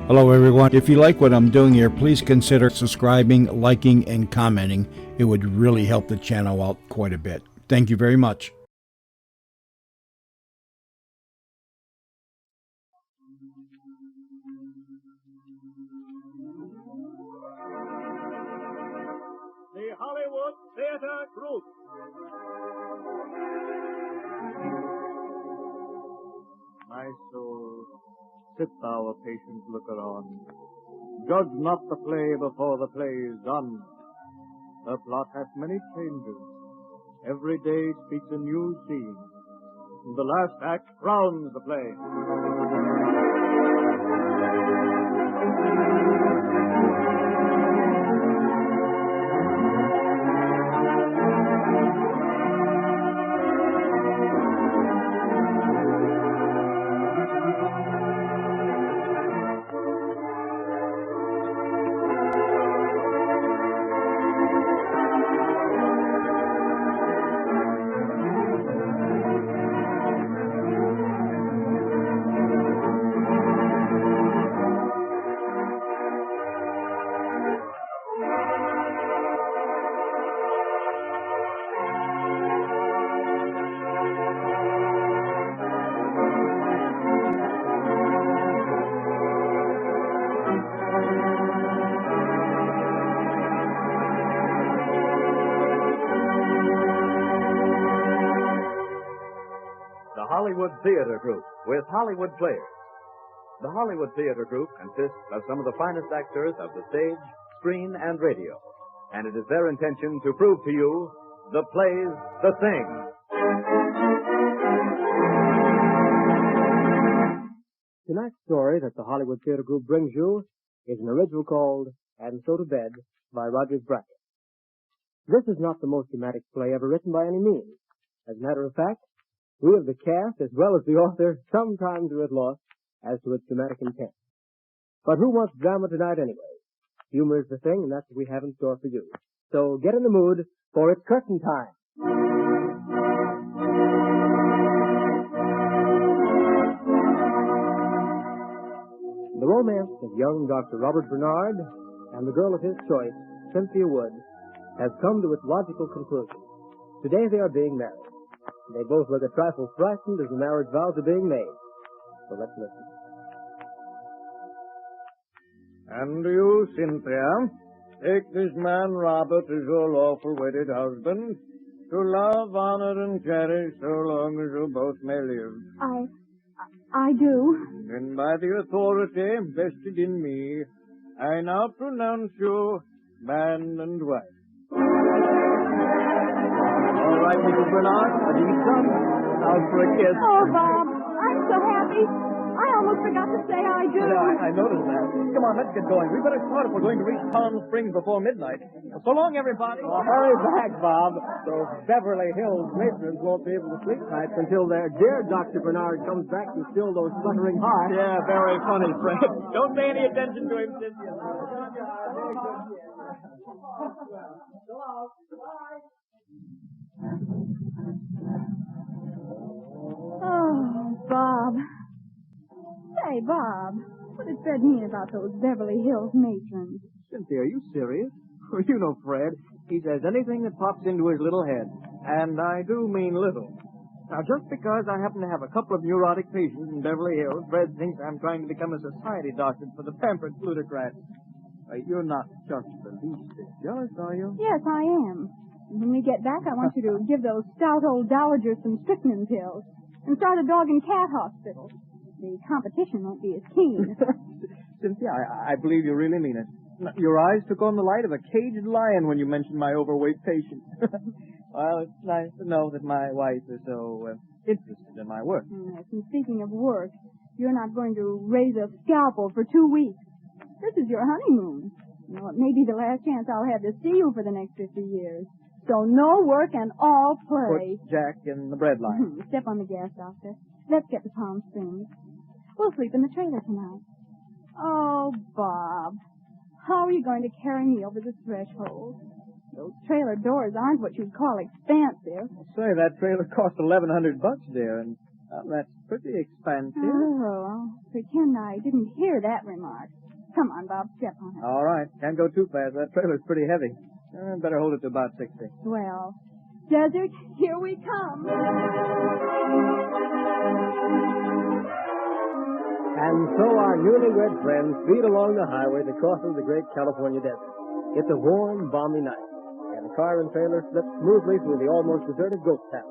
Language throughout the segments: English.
Hello, everyone. If you like what I'm doing here, please consider subscribing, liking, and commenting. It would really help the channel out quite a bit. Thank you very much. The Hollywood Theater Group. My soul, sit thou a patient looker on. Judge not the play before the play is done. The plot hath many changes. Every day speaks a new scene. The last act crowns the play. The Hollywood Theater Group with Hollywood Players. The Hollywood Theater Group consists of some of the finest actors of the stage, screen, and radio. And it is their intention to prove to you the play's the thing. Tonight's story that the Hollywood Theater Group brings you is an original called And So to Bed by Rogers Brackett. This is not the most dramatic play ever written by any means. As a matter of fact, we of the cast, as well as the author, sometimes are at loss as to its dramatic intent. But who wants drama tonight anyway? Humor is the thing, and that's what we have in store for you. So get in the mood, for it's curtain time. The romance of young Dr. Robert Bernard and the girl of his choice, Cynthia Wood, has come to its logical conclusion. Today they are being married. They both look a trifle frightened as the marriage vows are being made. So let's listen. And you, Cynthia, take this man Robert as your lawful wedded husband, to love, honor, and cherish so long as you both may live. I do. And by the authority vested in me, I now pronounce you man and wife. All right, Mrs. Bernard, a deep son. Out for a kiss. Oh, Bob, I'm so happy. I almost forgot to say I do. I noticed that. Come on, let's get going. We better start if we're going to reach Palm Springs before midnight. So long, everybody. Hurry back, Bob. Those Beverly Hills matrons won't be able to sleep nights until their dear Dr. Bernard comes back to still those fluttering hearts. Yeah, very funny, Fred. Don't pay any attention to him, Cynthia. Oh, Bob. Say, Bob, what did Fred mean about those Beverly Hills matrons? Cynthia, are you serious? Well, you know Fred. He says anything that pops into his little head. And I do mean little. Now, just because I happen to have a couple of neurotic patients in Beverly Hills, Fred thinks I'm trying to become a society doctor for the pampered plutocrats. You're not just the least bit jealous, are you? Yes, I am. When we get back, I want you to give those stout old dowagers some strychnine pills and start a dog and cat hospital. The competition won't be as keen. Cynthia, I believe you really mean it. Your eyes took on the light of a caged lion when you mentioned my overweight patient. Well, it's nice to know that my wife is so interested in my work. Yes, and speaking of work, you're not going to raise a scalpel for 2 weeks. This is your honeymoon. You know, it may be the last chance I'll have to see you for the next 50 years. So no work and all play. Put Jack in the bread line. Step on the gas, Doctor. Let's get to Palm Springs. We'll sleep in the trailer tonight. Oh, Bob. How are you going to carry me over the threshold? Those trailer doors aren't what you'd call expansive. Say, that trailer cost $1,100, dear, and Well, that's pretty expensive. Oh, I'll pretend I didn't hear that remark. Come on, Bob, step on it. All right. Can't go too fast. That trailer's pretty heavy. Better hold it to about 60. Well, Desert, here we come. And so our newlywed friends speed along the highway that crosses the great California desert. It's a warm, balmy night, and the car and trailer slip smoothly through the almost deserted ghost town.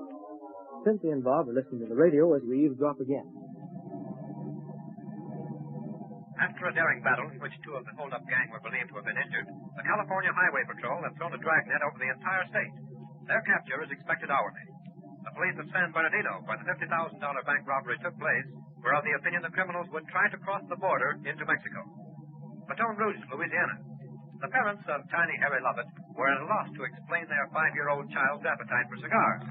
Cynthia and Bob are listening to the radio as we eavesdrop again. After a daring battle in which two of the hold-up gang were believed to have been injured, the California Highway Patrol have thrown a dragnet over the entire state. Their capture is expected hourly. The police of San Bernardino, where the $50,000 bank robbery took place, were of the opinion the criminals would try to cross the border into Mexico. Baton Rouge, Louisiana. The parents of tiny Harry Lovett were at a loss to explain their 5-year-old child's appetite for cigars.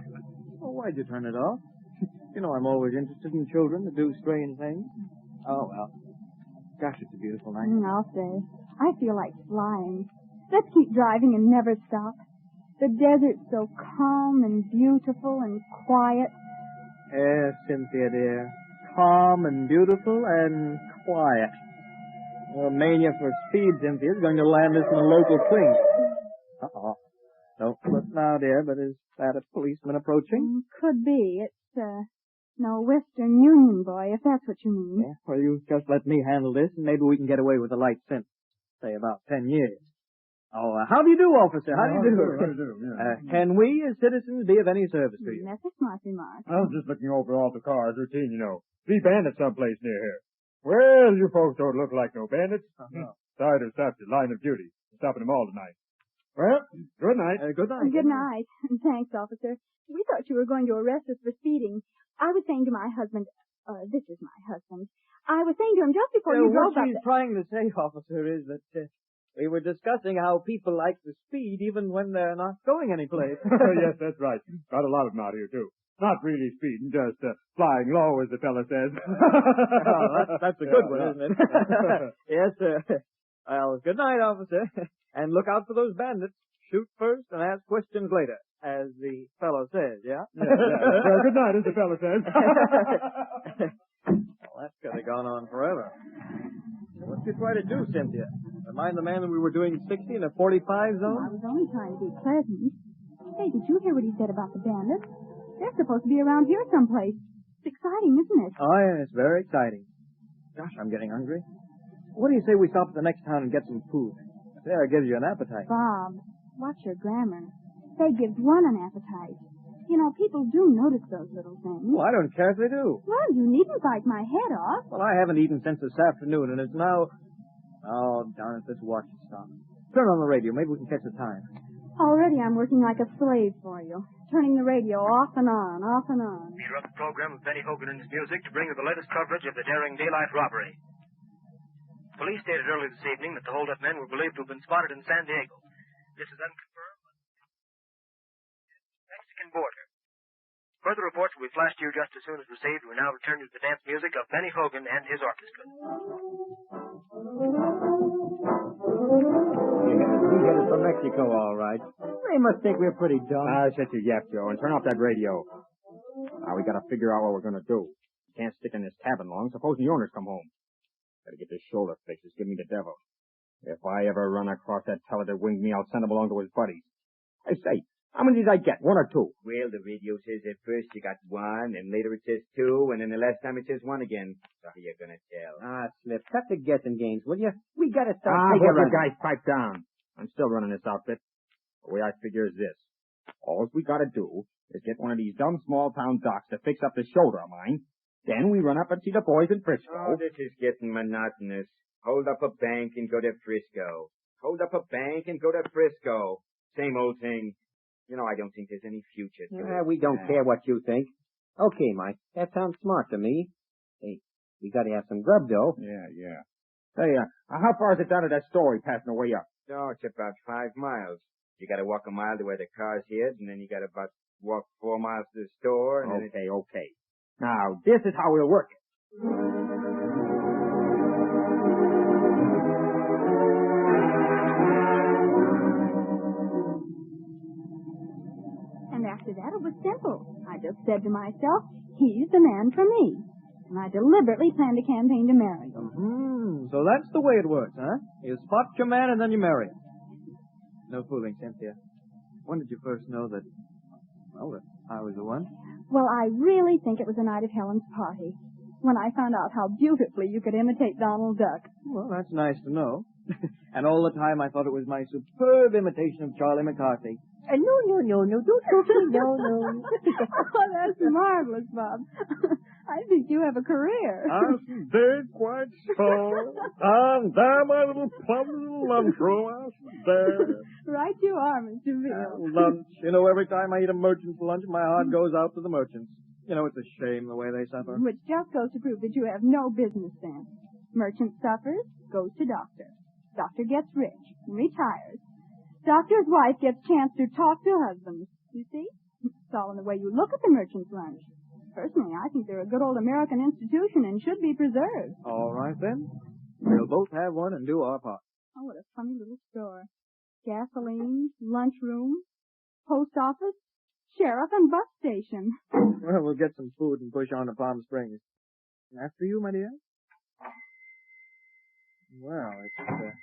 Oh, why'd you turn it off? You know I'm always interested in children that do strange things. Oh, well. Gosh, it's a beautiful night. I'll say. I feel like flying. Let's keep driving and never stop. The desert's so calm and beautiful and quiet. Yes, Cynthia, dear. Calm and beautiful and quiet. Well, mania for speed, Cynthia, is going to land us in a local clink. Uh-oh. Don't look now, dear, but is that a policeman approaching? Could be. It's, no Western Union boy, if that's what you mean. Yeah, well, you just let me handle this, and maybe we can get away with a light sentence. Say about 10 years. Oh, how do you do, officer? How do you do? How do you do? Yeah. Can we, as citizens, be of any service to you? That's a smart remark. I was just looking over all the cars, routine, you know. 3 bandits someplace near here. Well, you folks don't look like no bandits. Sorry to stop your line of duty. Stopping them all tonight. Well, good night. Good night. Good night. Thanks, officer. We thought you were going to arrest us for speeding. I was saying to my husband, this is my husband. I was saying to him just before you drove what up. she's trying to say, officer, is that we were discussing how people like to speed even when they're not going anyplace. Yes, that's right. Got a lot of them out here, too. Not really speeding, just flying low, as the fella says. That's a good one, isn't it? Yes, sir. Well, good night, officer. And look out for those bandits. Shoot first and ask questions later, as the fellow says, yeah? Well, good night, as the fella says. Well, that's got to gone on forever. What did you try to do, Cynthia? Remind the man that we were doing 60 in a 45 zone? I was only trying to be pleasant. Hey, did you hear what he said about the bandits? They're supposed to be around here someplace. It's exciting, isn't it? Oh, yeah, it's very exciting. Gosh, I'm getting hungry. What do you say we stop at the next town and get some food? There, it gives you an appetite. Bob, watch your grammar. Say gives one an appetite. You know, people do notice those little things. Well, I don't care if they do. Well, you needn't bite my head off. Well, I haven't eaten since this afternoon, and it's now... Oh, darn it, this watch has stopped. Turn on the radio. Maybe we can catch the time. Already I'm working like a slave for you. Turning the radio off and on, off and on. We interrupt the program of Benny Hogan and his music to bring you the latest coverage of the daring daylight robbery. Police stated early this evening that the hold-up men were believed to have been spotted in San Diego. This is unconfirmed, but Mexican border. Further reports will be flashed to you just as soon as received. We now return to the dance music of Benny Hogan and his orchestra. We headed for Mexico, all right. They must think we're pretty dumb. Shut your yap, Joe, and turn off that radio. Now, we gotta figure out what we're gonna do. Can't stick in this cabin long. Supposing the owners come home. Gotta get this shoulder fixed. It's giving me the devil. If I ever run across that teller that winged me, I'll send him along to his buddies. I say, how many did I get? 1 or 2? Well, the radio says at first you got 1, and later it says 2, and then the last time it says 1 again. So how you gonna tell? Slip, cut the guessing games, will you? We gotta start Hold figuring. the guys, pipe down. I'm still running this outfit. The way I figure is this. All we gotta do is get one of these dumb small-town docs to fix up the shoulder of mine. Then we run up and see the boys in Frisco. Oh, this is getting monotonous. Hold up a bank and go to Frisco. Hold up a bank and go to Frisco. Same old thing. You know, I don't think there's any future to it. We don't care what you think. Okay, Mike, that sounds smart to me. Hey, we gotta have some grub, though. Yeah. Hey, how far is it down to that store we passing the way up? No, it's about 5 miles. You gotta walk a mile to where the car's hid, and then you gotta walk 4 miles to the store, and then Okay. Now, this is how we'll work it. And after that, it was simple. I just said to myself, He's the man for me. And I deliberately planned a campaign to marry him. So that's the way it works, huh? You spot your man and then you marry him. No fooling, Cynthia. When did you first know that I was the one? Well, I really think it was the night of Helen's party, when I found out how beautifully you could imitate Donald Duck. Well, that's nice to know. And all the time I thought it was my superb imitation of Charlie McCarthy. No, don't go for no. Oh, that's marvelous, Bob. I think you have a career. I'm dead quite so. I'm there, my little plum little lunchroom. I'm there. Right you are, Mr. Veal. Lunch. You know, every time I eat a merchant's lunch, my heart goes out to the merchants. You know, it's a shame the way they suffer. Which just goes to prove that you have no business sense. Merchant suffers, goes to doctor. Doctor gets rich, retires. Doctor's wife gets chance to talk to husbands. You see? It's all in the way you look at the merchant's lunch. Personally, I think they're a good old American institution and should be preserved. All right, then. We'll both have one and do our part. Oh, what a funny little store. Gasoline, lunchroom, post office, sheriff, and bus station. Well, we'll get some food and push on to Palm Springs. After you, my dear? Well, it's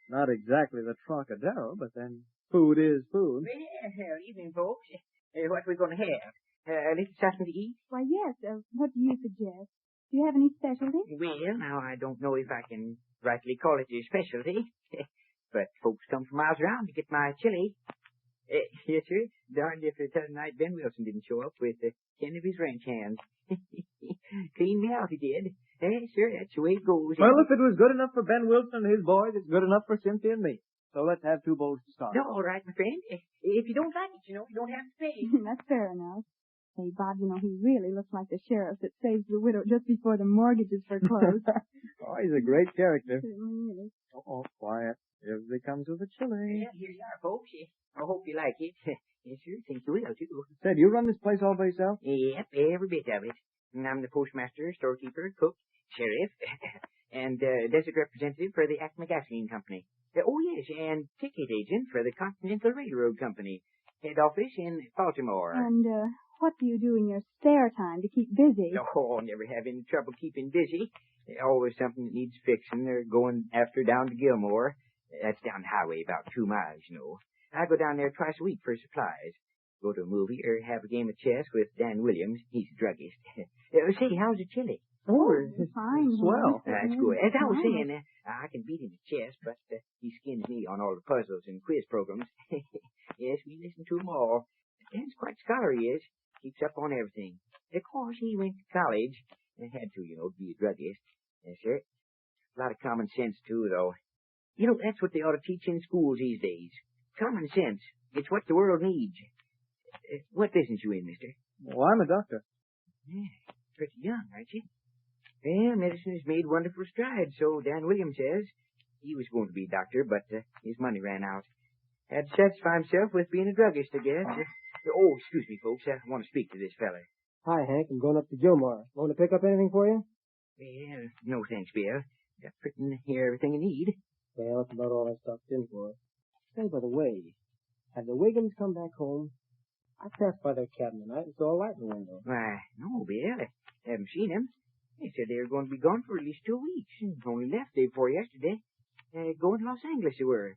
not exactly the Trocadero, but then food is food. Well, evening, folks. What are we going to have? A little something to eat? Why, yes. What do you suggest? Do you have any specialty? Well, now, I don't know if I can rightly call it a specialty, but folks come from miles around to get my chili. Yes, sir. Darned if the other night Ben Wilson didn't show up with 10 of his ranch hands. Cleaned me out, he did. Yes, sir, that's the way it goes. Well, if it was good enough for Ben Wilson and his boys, it's good enough for Cynthia and me. So let's have 2 bowls to start. No, all right, my friend. If you don't like it, you don't have to pay. That's fair enough. Say, Bob, he really looks like the sheriff that saves the widow just before the mortgages foreclosed. Oh, he's a great character. Certainly is. Oh, quiet. Everybody comes with a chili. Well, here you are, folks. I hope you like it. Yes, sir, think you will, too. Say, do you run this place all by yourself? Yep, every bit of it. And I'm the postmaster, storekeeper, cook, sheriff, and desert representative for the Acme Gasoline Company. Oh, yes, and ticket agent for the Continental Railroad Company. Head office in Baltimore. And, what do you do in your spare time to keep busy? Oh, never have any trouble keeping busy. Always something that needs fixing or going after down to Gilmore. That's down the highway about 2 miles, you know. I go down there twice a week for supplies. Go to a movie or have a game of chess with Dan Williams. He's a druggist. Say, how's the chili? Oh, it's fine. Swell. That's good. As I was saying, I can beat him at chess, but he skins me on all the puzzles and quiz programs. Yes, we listen to 'em all. Dan's quite scholarly, he is. Keeps up on everything. Of course, he went to college. Had to, to be a druggist. Yes, sir. A lot of common sense, too, though. That's what they ought to teach in schools these days. Common sense. It's what the world needs. What business you in, mister? Well, I'm a doctor. Yeah, pretty young, aren't you? Well, medicine has made wonderful strides, so Dan Williams says. He was going to be a doctor, but his money ran out. Had to satisfy himself with being a druggist, I guess. Oh, excuse me, folks. I want to speak to this fella. Hi, Hank. I'm going up to Gilmore. Want to pick up anything for you? Well, no thanks, Bill. Got pretty near everything I need. Well, that's about all I stopped in for. Say, by the way, have the Wiggins come back home? I passed by their cabin tonight and saw a light in the window. Why, no, Bill. I haven't seen them. They said they were going to be gone for at least 2 weeks. Only left day before yesterday. Going to Los Angeles they were.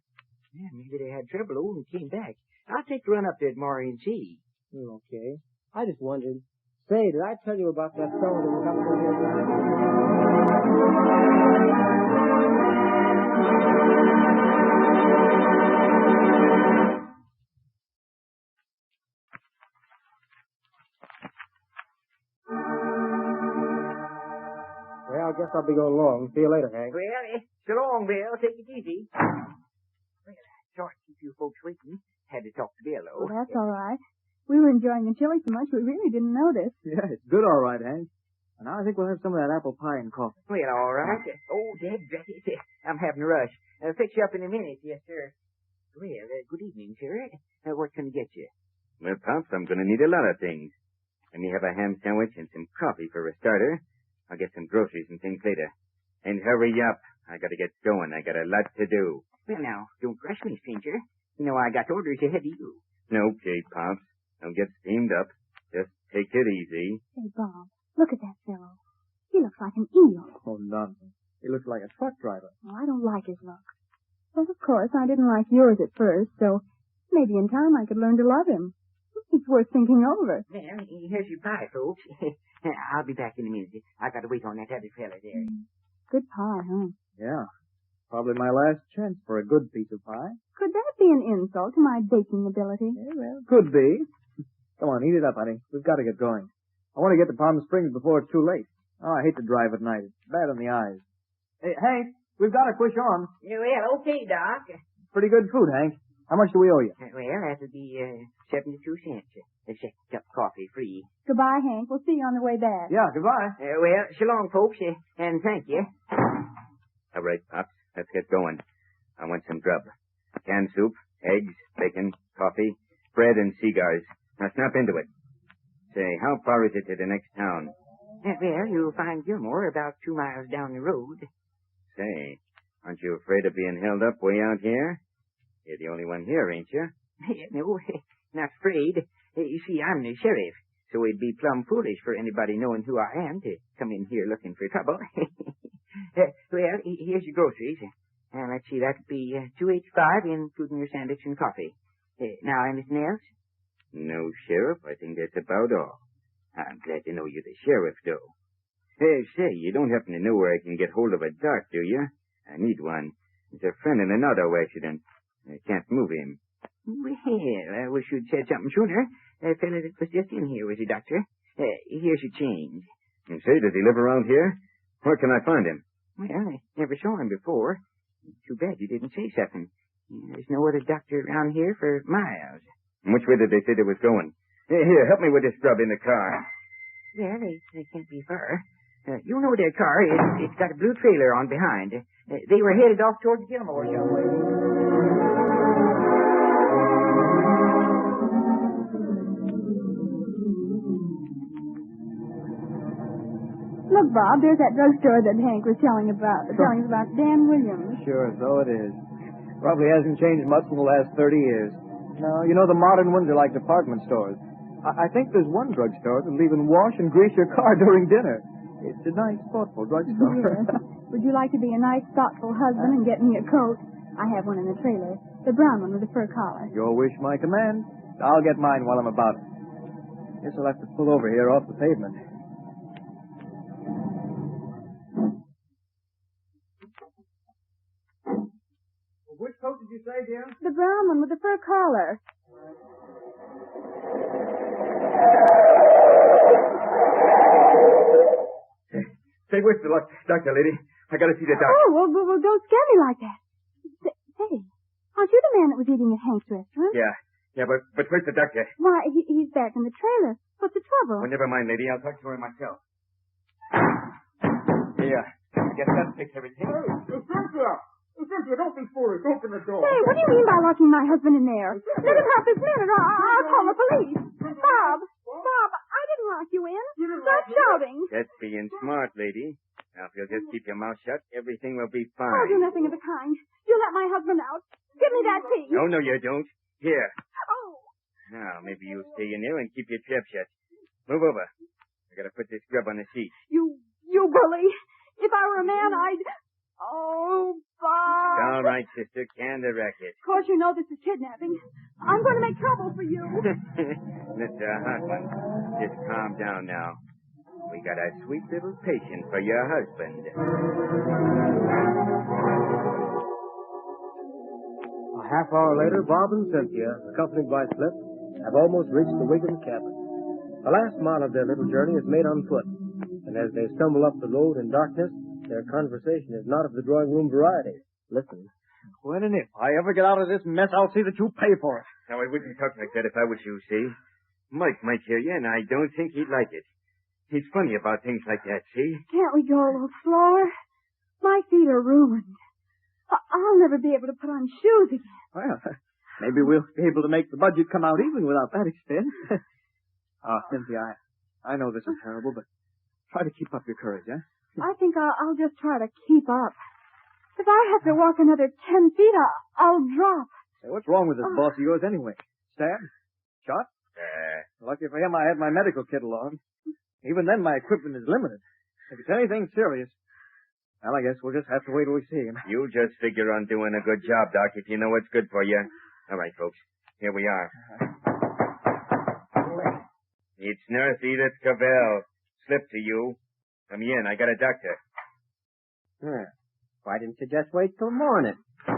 Yeah, maybe they had trouble and came back. I'll take a run up there tomorrow and see. Okay. I just wondered. Say, did I tell you about that fellow that was up there? Well, I guess I'll be going along. See you later, Hank. Well, so long, Bill. Take it easy. Well, sorry to keep you folks waiting. Had to talk to Bill, though. Well, that's all right. We were enjoying the chili so much we really didn't notice. Yeah, it's good all right, Hank. And I think we'll have some of that apple pie and coffee. Well, all right. Oh, Dad, I'm having a rush. I'll fix you up in a minute. Yes, sir. Well, good evening, sir. What can I get you? Well, Pops, I'm going to need a lot of things. Let me have a ham sandwich and some coffee for a starter. I'll get some groceries and things later. And hurry up. I got to get going. I got a lot to do. Well, now, don't rush me, stranger. I got orders ahead of you. Okay, Pops. Don't get steamed up. Just Take it easy. Say, Bob, look at that fellow. He looks like an eel. Oh, nonsense. He looks like a truck driver. Well, I don't like his looks. Well, of course, I didn't like yours at first, so maybe in time I could learn to love him. It's worth thinking over. Well, here's your pie, folks. I'll be back in a minute. I got to wait on that other fella there. Good pie, huh? Yeah. Probably my last chance for a good piece of pie. Could that be an insult to my baking ability? Yeah, well, could be. Come on, eat it up, honey. We've got to get going. I want to get to Palm Springs before it's too late. Oh, I hate to drive at night. It's bad on the eyes. Hey, Hank, we've got to push on. Well, okay, Doc. Pretty good food, Hank. How much do we owe you? Well, that'll be 72 cents. A second cup of coffee free. Goodbye, Hank. We'll see you on the way back. Yeah, goodbye. Well, so long, folks, and thank you. All right, Pops. Let's get going. I want some grub. Canned soup, eggs, bacon, coffee, bread, and cigars. Now snap into it. Say, how far is it to the next town? Well, you'll find Gilmore about 2 miles down the road. Say, aren't you afraid of being held up way out here? You're the only one here, ain't you? No, not afraid. You see, I'm the sheriff, so it'd be plumb foolish for anybody knowing who I am to come in here looking for trouble. Well, here's your groceries. Let's see, that'd be $2.85, including your sandwich and coffee. Now, anything else? No, Sheriff. I think that's about all. I'm glad to know you're the sheriff, though. Say, you don't happen to know where I can get hold of a doc, do you? I need one. He's a friend in an auto accident. I can't move him. Well, I wish you'd said something sooner. That fellow that was just in here was a doctor. Here's your change. And say, does he live around here? Where can I find him? Well, I never saw him before. Too bad you didn't say something. There's no other doctor around here for miles. And which way did they say they was going? Here, help me with this grub in the car. Well, they can't be far. You know their car. It's got a blue trailer on behind. They were headed off towards Gilmore somewhere. Look, Bob, there's that drugstore that Hank was telling us about Dan Williams. Sure, so it is. Probably hasn't changed much in the last 30 years. No, you know, the modern ones are like department stores. I think there's one drugstore that'll even wash and grease your car during dinner. It's a nice, thoughtful drugstore. Yes. Would you like to be a nice, thoughtful husband and get me a coat? I have one in the trailer. The brown one with the fur collar. Your wish, my command. I'll get mine while I'm about it. Guess I'll have to pull over here off the pavement. Which coat did you say, dear? The brown one with the fur collar. Say, where's the doctor, lady? I gotta see the doctor. Oh, well, don't scare me like that. Say, aren't you the man that was eating at Hank's restaurant? Yeah, but where's the doctor? Why, he's back in the trailer. What's the trouble? Well, never mind, lady. I'll talk to her myself. Yeah, I guess that fixed everything. Cynthia, don't be foolish. Open the door. Say, what do you mean by locking my husband in there? Let him out this minute or I'll call the police. Bob, I didn't lock you in. Stop shouting. That's being smart, lady. Now, if you'll just keep your mouth shut, everything will be fine. I'll do nothing of the kind. You let my husband out. Give me that key. No, you don't. Here. Oh. Now, maybe you'll stay in there and keep your trap shut. Move over. I gotta put this grub on the seat. You bully. If I were a man, I'd... Oh, Bob. All right, sister. Can the racket. Of course, you know this is kidnapping. I'm going to make trouble for you. Mr. Hartman, just calm down now. We got a sweet little patient for your husband. A half hour later, Bob and Cynthia, accompanied by Flip, have almost reached the Wiggins cabin. The last mile of their little journey is made on foot, and as they stumble up the road in darkness, their conversation is not of the drawing room variety. Listen. When and if I ever get out of this mess, I'll see that you pay for it. Now, I wouldn't talk like that if I was you, see? Mike might hear you, and I don't think he'd like it. He's funny about things like that, see? Can't we go a little slower? My feet are ruined. I'll never be able to put on shoes again. Well, maybe we'll be able to make the budget come out even without that expense. Cynthia, I know this is terrible, but try to keep up your courage, eh? I think I'll just try to keep up. If I have to walk another 10 feet, I'll drop. Hey, what's wrong with this boss of yours anyway? Stabbed? Shot? Lucky for him, I had my medical kit along. Even then, my equipment is limited. If it's anything serious, well, I guess we'll just have to wait till we see him. You just figure on doing a good job, Doc, if you know what's good for you. All right, folks. Here we are. It's Nurse Edith Cavell. Slip to you. Come in. I got a doctor. Why didn't you just wait till morning?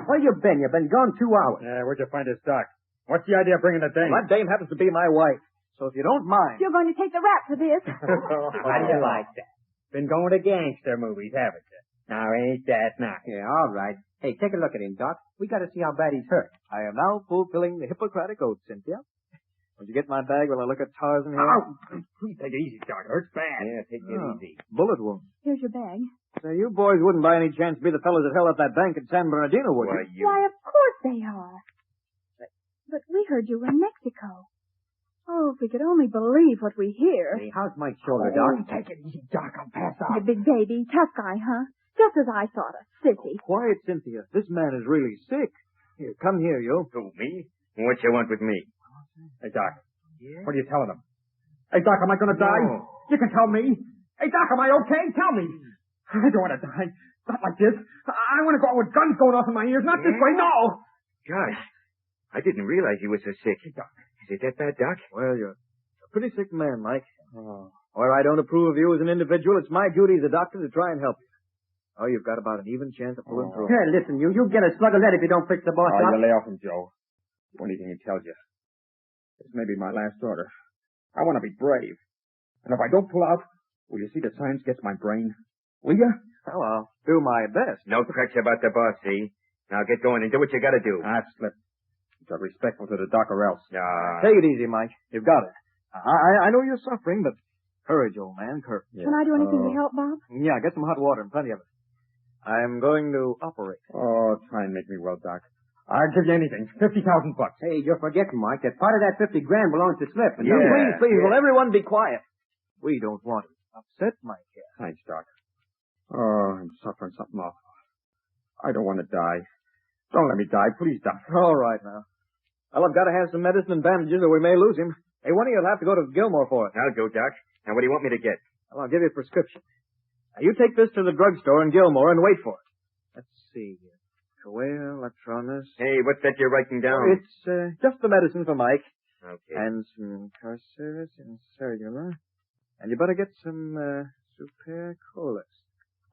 Where you been? You've been gone 2 hours. Where'd you find this doc? What's the idea of bringing the dame? Well, that dame happens to be my wife. So if you don't mind. You're going to take the rap for this. How do you like that? Been going to gangster movies, haven't you? Now, ain't that nice? Yeah, all right. Hey, take a look at him, Doc. We got to see how bad he's hurt. I am now fulfilling the Hippocratic Oath, Cynthia. Will you get my bag while I look at Tarzan here? Oh, please take it easy, Doc. It hurts bad. Yeah, take it easy. Bullet wound. Here's your bag. Say, you boys wouldn't by any chance be the fellows that held up that bank in San Bernardino, would you? Why, of course they are. But we heard you were in Mexico. Oh, if we could only believe what we hear. Hey, how's Mike's shoulder, Doc? Take it easy, Doc. I'll pass out. The big baby, tough guy, huh? Just as I thought, a sissy. Quiet, Cynthia. This man is really sick. Here, come here, you. Who, me? What you want with me? Hey, Doc. Yeah? What are you telling him? Hey, Doc, am I going to die? No. You can tell me. Hey, Doc, am I okay? Tell me. I don't want to die. Not like this. I want to go out with guns going off in my ears. Not this way, no. Gosh, I didn't realize you were so sick. Hey, Doc. Is it that bad, Doc? Well, you're a pretty sick man, Mike. Where I don't approve of you as an individual, it's my duty as a doctor to try and help you. Oh, you've got about an even chance of pulling through. Here, listen, you get a slug of lead if you don't fix the boss up. You lay off him, Joe. Do anything he tells you. This may be my last order. I want to be brave. And if I don't pull out, will you see that science gets my brain? Will you? Well, I'll do my best. No crutch about the boss, see? Now get going and do what you gotta do. I've slipped. You're respectful to the doc or else. Take it easy, Mike. You've got it. I know you're suffering, but courage, old man, courage. Yeah. Can I do anything to help, Bob? Yeah, get some hot water and plenty of it. I'm going to operate. Oh, try and make me well, Doc. I'll give you anything. $50,000. Hey, you're forgetting, Mike, that part of that $50,000 belongs to Slip. And Please, will everyone be quiet? We don't want to upset Mike here. Thanks, Doc. Oh, I'm suffering something awful. I don't want to die. Don't let me die, please, Doc. All right, now. Well, I've got to have some medicine and bandages or we may lose him. Hey, one of you will have to go to Gilmore for it. I'll go, Doc. Now, what do you want me to get? Well, I'll give you a prescription. Now, you take this to the drugstore in Gilmore and wait for it. Let's see. Coel, Electronus. Hey, what's that you're writing down? It's just the medicine for Mike. Okay. And some Carceris and Cellular. And you better get some Supercolis.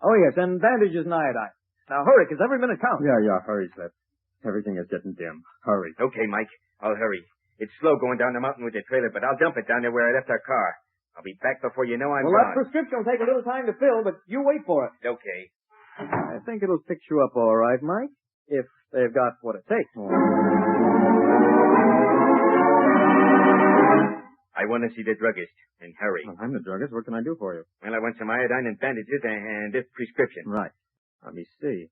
Oh, yes, and bandages and iodine. Now, hurry, because every minute counts. Yeah, hurry, Slip. Everything is getting dim. Hurry. Okay, Mike. I'll hurry. It's slow going down the mountain with the trailer, but I'll dump it down there where I left our car. I'll be back before you know I'm Well, gone. that prescription will take a little time to fill, but you wait for it. Okay. I think it'll fix you up all right, Mike, if they've got what it takes. I want to see the druggist, and hurry. Well, I'm the druggist. What can I do for you? Well, I want some iodine and bandages and this prescription. Right. Let me see.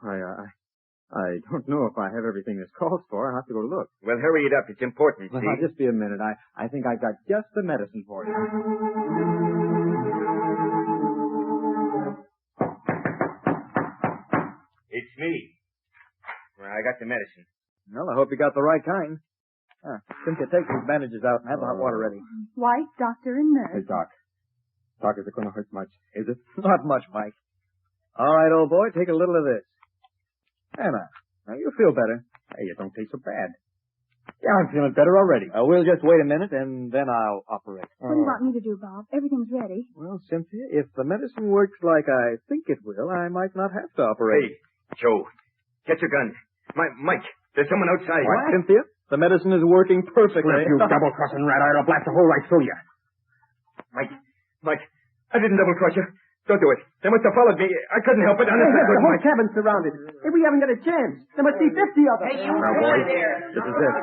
I don't know if I have everything this calls for. I'll have to go look. Well, hurry it up. It's important, Well, see? now, just be a minute. I think I've got just the medicine for you. It's me. Well, I got the medicine. Well, I hope you got the right kind. Cynthia, take these bandages out and have the hot water ready. Wife, doctor, and nurse. Hey, Doc. Doc, is it going to hurt much? Is it? Not much, Mike. All right, old boy, take a little of this. Anna, now you feel better. Hey, it don't taste so bad. Yeah, I'm feeling better already. We'll just wait a minute, and then I'll operate. What do you want me to do, Bob? Everything's ready. Well, Cynthia, if the medicine works like I think it will, I might not have to operate. Hey, Joe, get your gun. Mike, there's someone outside. What? Cynthia, the medicine is working perfectly. Slip, you double-crossing rat. I'll blast a hole right through you. Mike, I didn't double-cross you. Don't do it. They must have followed me. I couldn't help it. The whole cabin's surrounded. Hey, we haven't got a chance. There must be 50 of them. Hey, you Now, boys, there. this is it.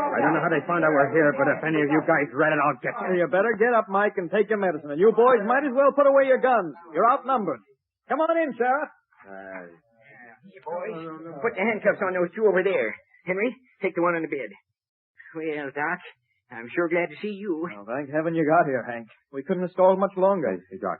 I don't know how they found out we're here, but if any of you guys rat it, I'll get you. You better get up, Mike, and take your medicine. And you boys might as well put away your guns. You're outnumbered. Come on in, Sheriff. Hey, boys, put the handcuffs on those two over there. Henry, take the one on the bed. Well, Doc, I'm sure glad to see you. Well, thank heaven you got here, Hank. We couldn't have stalled much longer. Hey, Doc,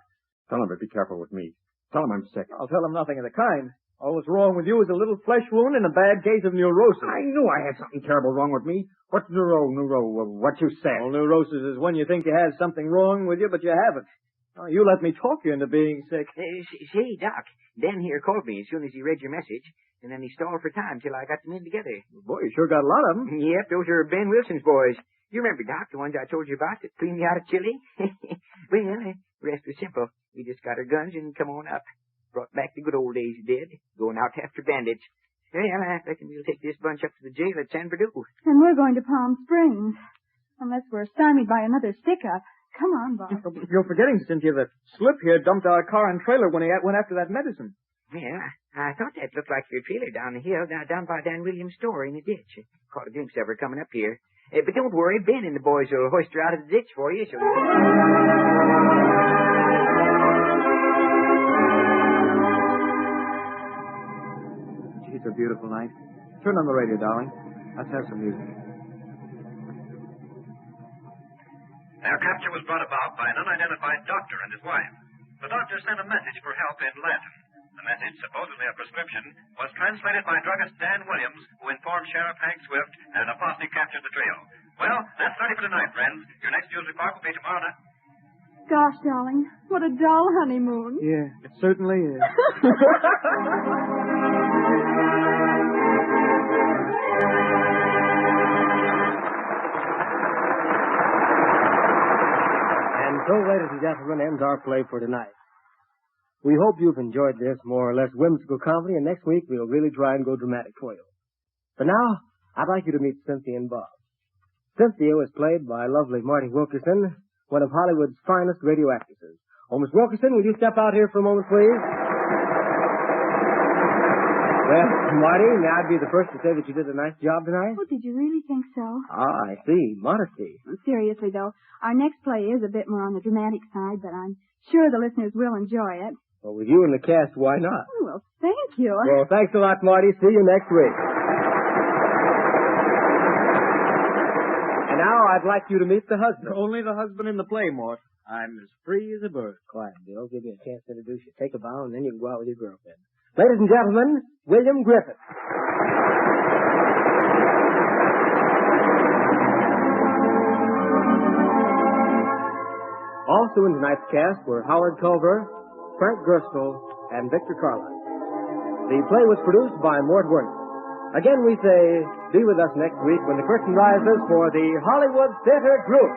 tell him to be careful with me. Tell him I'm sick. I'll tell him nothing of the kind. All that's wrong with you is a little flesh wound and a bad case of neurosis. I knew I had something terrible wrong with me. What's neuro? What you said? Well, neurosis is when you think you have something wrong with you, but you haven't. Oh, you let me talk you into being sick. Say, Doc, Dan here called me as soon as he read your message, and then he stalled for time till I got them in together. Boy, you sure got a lot of them. Yep, those are Ben Wilson's boys. You remember, Doc, the ones I told you about that cleaned me out of Chile? Well, the rest was simple. We just got our guns and come on up. Brought back the good old days, did. Going out after bandits. Well, I reckon we'll take this bunch up to the jail at San Bernardino. And we're going to Palm Springs. Unless we're stymied by another stick-up. Come on, Bob. You're forgetting, Cynthia, that Slip here dumped our car and trailer when he went after that medicine. Well, I thought that looked like your trailer down the hill, down by Dan Williams' store in the ditch. Caught a glimpse of her coming up here. But don't worry, Ben and the boys will hoist her out of the ditch for you. So... It's a beautiful night. Turn on the radio, darling. Let's have some music. Their capture was brought about by an unidentified doctor and his wife. The doctor sent a message for help in Latin. The message, supposedly a prescription, was translated by druggist Dan Williams, who informed Sheriff Hank Swift that a posse captured the trio. Well, that's 30 for tonight, friends. Your next news report will be tomorrow night. Gosh, darling, what a dull honeymoon. Yeah, it certainly is. And so, ladies and gentlemen, ends our play for tonight. We hope you've enjoyed this more or less whimsical comedy, and next week we'll really try and go dramatic for you. For now, I'd like you to meet Cynthia and Bob. Cynthia was played by lovely Marty Wilkerson, one of Hollywood's finest radio actresses. Oh, Miss Wilkerson, will you step out here for a moment, please? Well, Marty, now I'd be the first to say that you did a nice job tonight. Oh, did you really think so? Ah, I see. Modesty. Seriously, though, our next play is a bit more on the dramatic side, but I'm sure the listeners will enjoy it. Well, with you in the cast, why not? Oh, well, thank you. Well, thanks a lot, Marty. See you next week. And now I'd like you to meet the husband. Only the husband in the play, Mort. I'm as free as a bird. Quiet, Bill. Give you a chance to introduce you. Take a bow, and then you can go out with your girlfriend. Ladies and gentlemen, William Griffith. Also in tonight's cast were Howard Culver, Frank Gerstle, and Victor Carlisle. The play was produced by Mort Werner. Again, we say, be with us next week when the curtain rises for the Hollywood Theater Group.